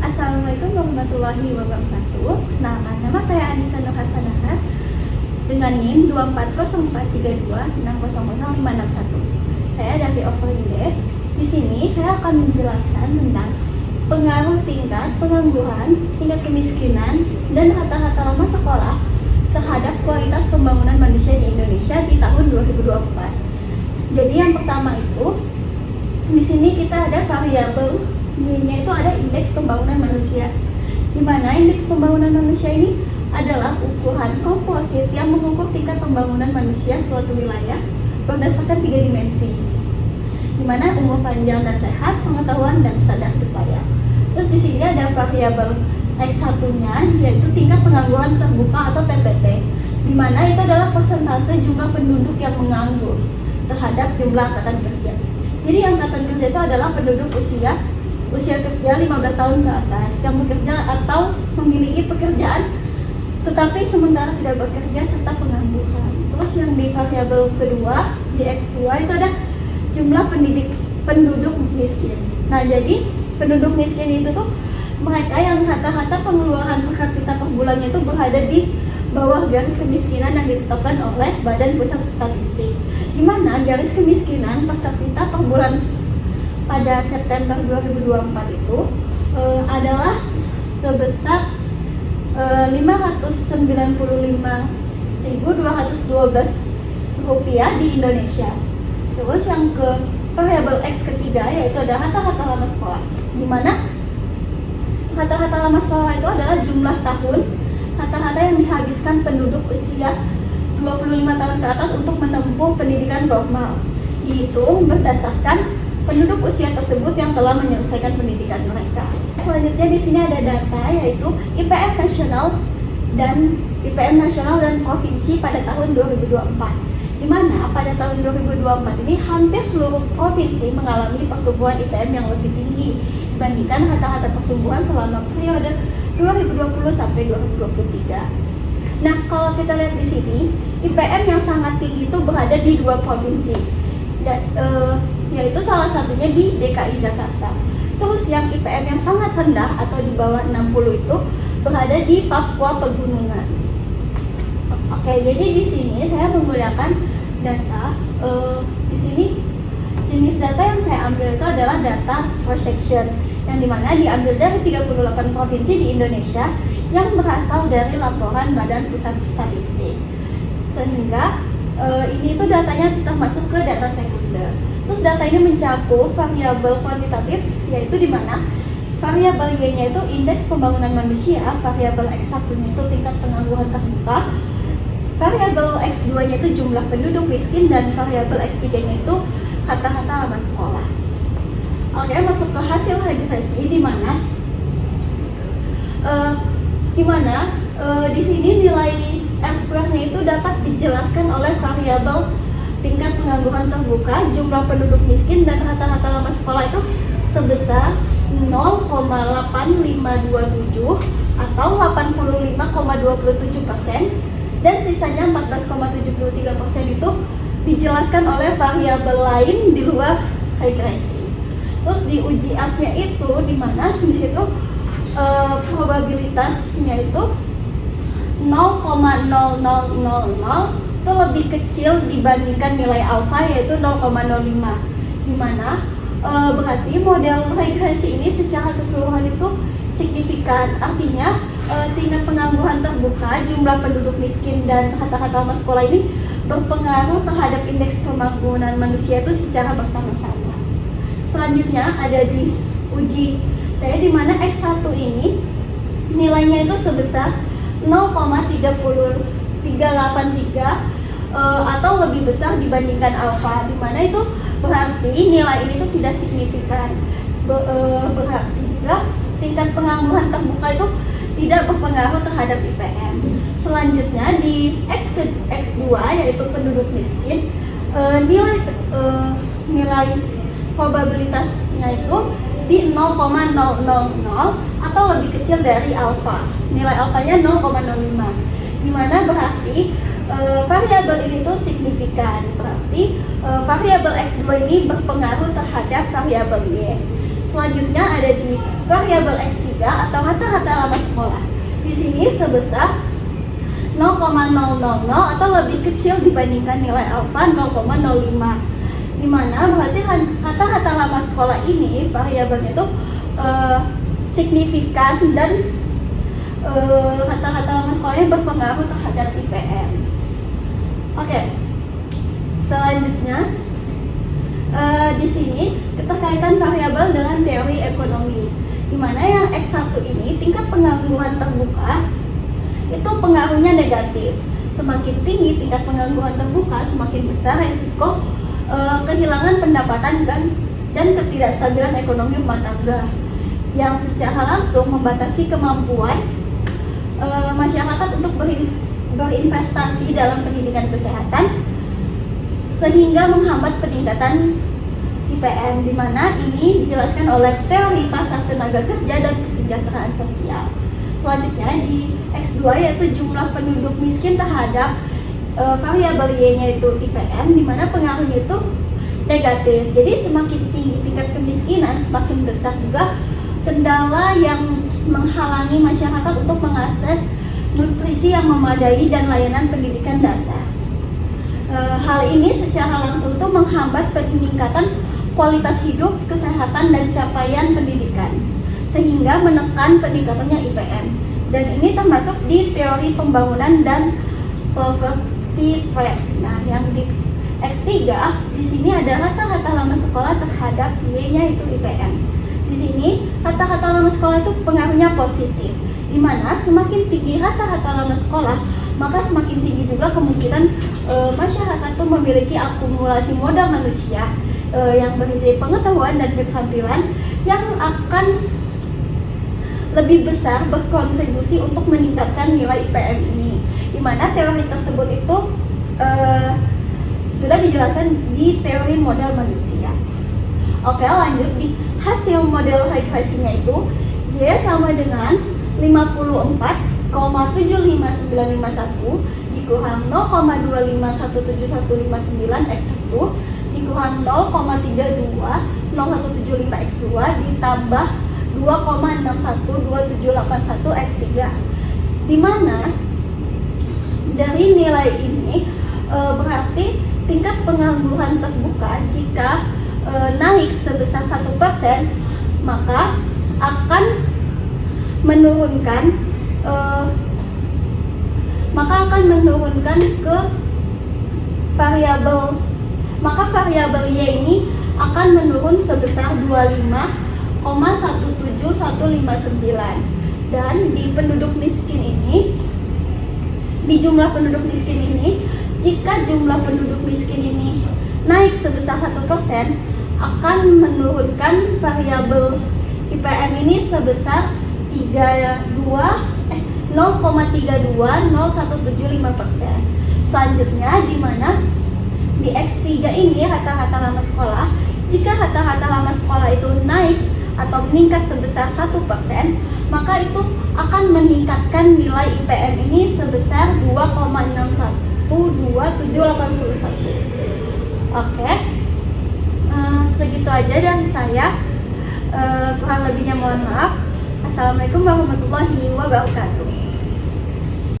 Assalamualaikum warahmatullahi wabarakatuh. Nah, nama saya Anissa Nur Hasanah dengan NIM 2404326000561. Saya dari Overinde. Di sini saya akan menjelaskan tentang pengaruh tingkat pengangguran, tingkat kemiskinan, dan rata-rata lama sekolah terhadap kualitas pembangunan manusia di Indonesia di tahun 2024. Jadi yang pertama itu, di sini kita ada variabel Y-nya itu ada indeks pembangunan manusia, di mana indeks pembangunan manusia ini adalah ukuran komposit yang mengukur tingkat pembangunan manusia suatu wilayah berdasarkan 3 dimensi, di mana umur panjang dan sehat, pengetahuan, dan standar hidup layak. Terus di sini ada variabel X1-nya, yaitu tingkat pengangguran terbuka atau TPT, di mana itu adalah persentase jumlah penduduk yang menganggur terhadap jumlah angkatan kerja. Jadi angkatan kerja itu adalah penduduk usia kerja 15 tahun ke atas yang bekerja atau memiliki pekerjaan tetapi sementara tidak bekerja serta pengangguran. Terus yang di variabel kedua, di X2 itu ada jumlah penduduk miskin. Nah, jadi penduduk miskin itu tuh mereka yang rata-rata pengeluaran per kapita per bulannya itu berada di bawah garis kemiskinan yang ditetapkan oleh Badan Pusat Statistik, di mana garis kemiskinan per kapita per bulan pada September 2024 itu adalah sebesar 595.212 rupiah di Indonesia. Terus yang ke variabel X ketiga, yaitu ada rata-rata lama sekolah, di mana rata-rata lama sekolah itu adalah jumlah tahun rata-rata yang dihabiskan penduduk usia 25 tahun ke atas untuk menempuh pendidikan formal. Itu berdasarkan penduduk usia tersebut yang telah menyelesaikan pendidikan mereka. Selanjutnya di sini ada data, yaitu IPM nasional dan provinsi pada tahun 2024. Di mana pada tahun 2024 ini hampir seluruh provinsi mengalami pertumbuhan IPM yang lebih tinggi dibandingkan rata-rata pertumbuhan selama periode 2020 sampai 2023. Nah, kalau kita lihat di sini, IPM yang sangat tinggi itu berada di 2 provinsi. Yaitu salah satunya di DKI Jakarta. Terus yang IPM yang sangat rendah atau di bawah 60 itu berada di Papua Pegunungan. Oke, jadi di sini saya menggunakan data. Di sini jenis data yang saya ambil itu adalah data projection, yang dimana diambil dari 38 provinsi di Indonesia yang berasal dari laporan Badan Pusat Statistik. Sehingga ini tuh datanya termasuk ke data sekunder. Terus data ini mencakup variabel kuantitatif, yaitu di mana variabel Y-nya itu indeks pembangunan manusia, variabel X1-nya itu tingkat pengangguran terbuka, variabel X2-nya itu jumlah penduduk miskin, dan variabel X3-nya itu rata-rata lama sekolah. Oke, masuk ke hasil regresi, di mana di sini nilai R-square-nya itu dapat dijelaskan oleh variabel tingkat pengangguran terbuka, jumlah penduduk miskin, dan rata-rata lama sekolah itu sebesar 0,8527 atau 85,27%, dan sisanya 14,73% itu dijelaskan oleh variabel lain di luar regresi. Terus di uji F-nya itu di mana di situ probabilitasnya itu 0,0000 itu lebih kecil dibandingkan nilai alfa, yaitu 0,05, di mana berarti model regresi ini secara keseluruhan itu signifikan. Artinya tingkat pengangguran terbuka, jumlah penduduk miskin, dan rata-rata lama sekolah ini berpengaruh terhadap indeks pembangunan manusia itu secara bersama-sama. Selanjutnya ada di uji T, di mana X1 ini nilainya itu sebesar 0,383 atau lebih besar dibandingkan alfa, di mana itu berarti nilai ini tuh tidak signifikan. Berarti juga tingkat pengangguran terbuka itu tidak berpengaruh terhadap IPM. Selanjutnya di X2, yaitu penduduk miskin, nilai probabilitasnya itu di 0,000 atau lebih kecil dari alfa. Nilai alfanya 0,05, di mana berarti variabel ini tuh signifikan. Berarti variabel X2 ini berpengaruh terhadap variabel Y. Selanjutnya ada di variabel X3, atau rata-rata lama sekolah. Di sini sebesar 0,000 atau lebih kecil dibandingkan nilai alfa 0,05. Dimana berarti rata-rata lama sekolah ini variabelnya itu signifikan dan rata-rata lama sekolahnya berpengaruh terhadap IPM. Oke, selanjutnya di sini keterkaitan variabel dengan teori ekonomi, di mana yang X1 ini tingkat pengangguran terbuka itu pengaruhnya negatif. Semakin tinggi tingkat pengangguran terbuka, semakin besar risiko kehilangan pendapatan dan ketidakstabilan ekonomi rumah tangga, yang secara langsung membatasi kemampuan masyarakat untuk berinvestasi dalam pendidikan kesehatan, sehingga menghambat peningkatan IPM, di mana ini dijelaskan oleh teori pasar tenaga kerja dan kesejahteraan sosial. Selanjutnya di X2 yaitu jumlah penduduk miskin terhadap variabel Y-nya itu IPM, di mana pengaruhnya itu negatif. Jadi semakin tinggi tingkat kemiskinan, semakin besar juga kendala yang menghalangi masyarakat untuk mengakses nutrisi yang memadai dan layanan pendidikan dasar. Hal ini secara langsung itu menghambat peningkatan kualitas hidup, kesehatan, dan capaian pendidikan, sehingga menekan peningkatannya IPM. Dan ini termasuk di teori pembangunan dan poverty trap. Nah, yang di X3 di sini ada rata-rata lama sekolah terhadap Y-nya itu IPM. Di sini rata-rata lama sekolah itu pengaruhnya positif, di mana semakin tinggi rata-rata lama sekolah, maka semakin tinggi juga kemungkinan masyarakat itu memiliki akumulasi modal manusia yang berisi pengetahuan dan keterampilan yang akan lebih besar berkontribusi untuk meningkatkan nilai IPM ini, di mana teori tersebut itu sudah dijelaskan di teori modal manusia. Oke, lanjut di hasil model regresinya itu Y sama dengan 54,7591 dikurang 0,25171159 X1 dikurang 0,32 0175 X2 ditambah 2,612781 X3, di mana dari nilai ini berarti tingkat pengangguran terbuka jika naik sebesar 1%, maka akan menurunkan ke variabel, maka variabel Y ini akan menurun sebesar 25,17159, dan di penduduk miskin ini, di jumlah penduduk miskin ini, jika jumlah penduduk miskin ini naik sebesar 1%, akan menurunkan variabel IPM ini sebesar 0,320175%. Selanjutnya, di mana di X3 ini rata-rata lama sekolah, jika rata-rata lama sekolah itu naik atau meningkat sebesar 1%, maka itu akan meningkatkan nilai IPM ini sebesar 2,612781. Oke, segitu aja dari saya. Kurang lebihnya mohon maaf. Assalamualaikum warahmatullahi wabarakatuh.